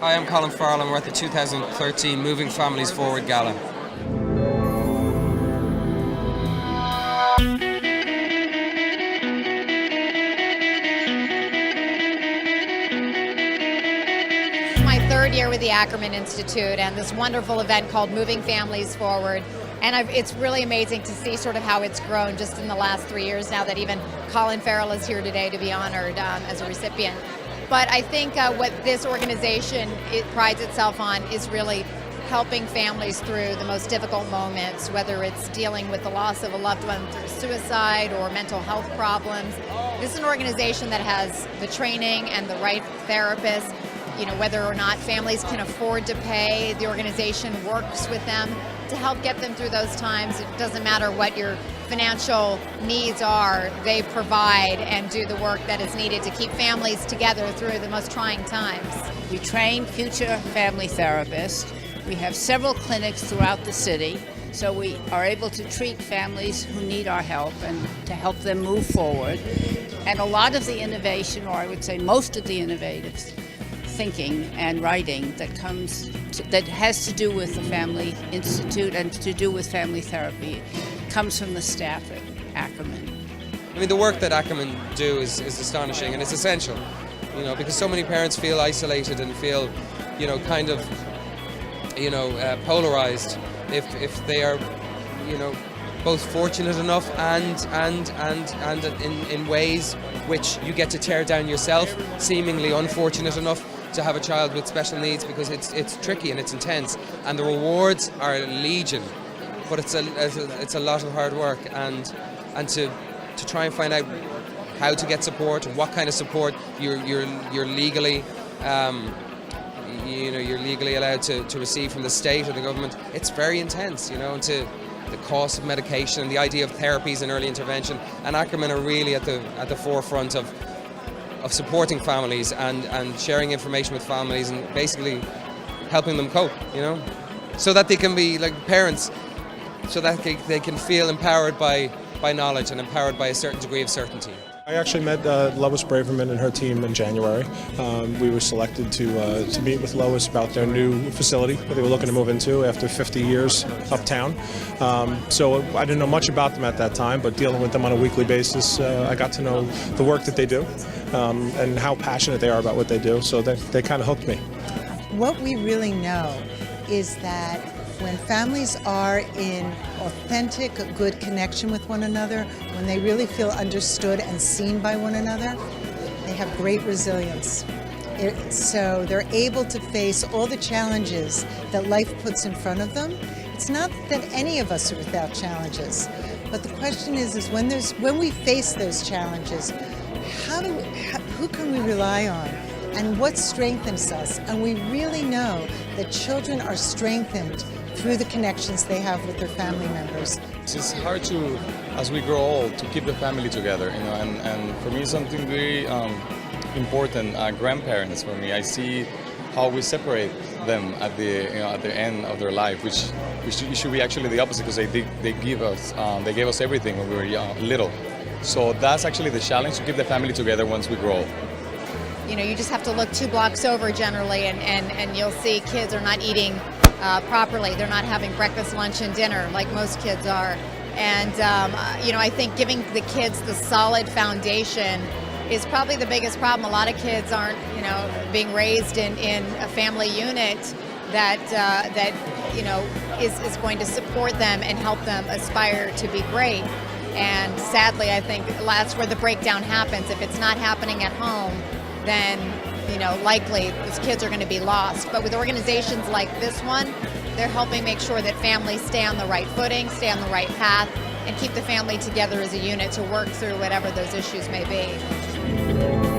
Hi, I'm Colin Farrell and we're at the 2013 Moving Families Forward Gala. My third year with the Ackerman Institute and this wonderful event called Moving Families Forward. And it's really amazing to see sort of how it's grown just in the last 3 years now that even Colin Farrell is here today to be honored as a recipient. But I think what this organization prides itself on is really helping families through the most difficult moments, whether it's dealing with the loss of a loved one through suicide or mental health problems. This is an organization that has the training and the right therapists. You know, whether or not families can afford to pay, the organization works with them to help get them through those times. It doesn't matter what your financial needs are, they provide and do the work that is needed to keep families together through the most trying times. We train future family therapists. We have several clinics throughout the city, so we are able to treat families who need our help and to help them move forward. And a lot of the innovation, or I would say most of the innovative thinking and writing that has to do with the Family Institute and to do with family therapy comes from the staff at Ackerman. I mean, the work that Ackerman do is astonishing and it's essential, you know, because so many parents feel isolated and feel, you know, kind of, you know, polarized if they are, you know, both fortunate enough and in ways which you get to tear down yourself, seemingly unfortunate enough to have a child with special needs, because it's tricky and it's intense and the rewards are legion, but it's a lot of hard work and to try and find out how to get support and what kind of support you're legally you're legally allowed to receive from the state or the government. It's very intense, you know, and to the cost of medication and the idea of therapies and early intervention, and Ackerman are really at the forefront of supporting families and sharing information with families and basically helping them cope, you know, so that they can be like parents, so that they can feel empowered by knowledge and empowered by a certain degree of certainty. I actually met Lois Braverman and her team in January. We were selected to meet with Lois about their new facility that they were looking to move into after 50 years uptown. So I didn't know much about them at that time, but dealing with them on a weekly basis, I got to know the work that they do and how passionate they are about what they do. So they kind of hooked me. What we really know is that when families are in authentic, good connection with one another, when they really feel understood and seen by one another, they have great resilience. So they're able to face all the challenges that life puts in front of them. It's not that any of us are without challenges, but the question is when we face those challenges, who can we rely on? And what strengthens us? And we really know that children are strengthened through the connections they have with their family members. It's hard to, as we grow old, to keep the family together, you know, and for me it's something very important. Grandparents, for me, I see how we separate them at the end of their life, which should be actually the opposite, because they gave us everything when we were little. So that's actually the challenge, to keep the family together once we grow old. You know, you just have to look 2 blocks over generally and you'll see kids are not eating properly. They're not having breakfast, lunch, and dinner like most kids are. And, you know, I think giving the kids the solid foundation is probably the biggest problem. A lot of kids aren't, you know, being raised in a family unit that you know, is going to support them and help them aspire to be great. And sadly, I think that's where the breakdown happens. If it's not happening at home, then, you know, likely those kids are going to be lost. But with organizations like this one, they're helping make sure that families stay on the right footing, stay on the right path, and keep the family together as a unit to work through whatever those issues may be.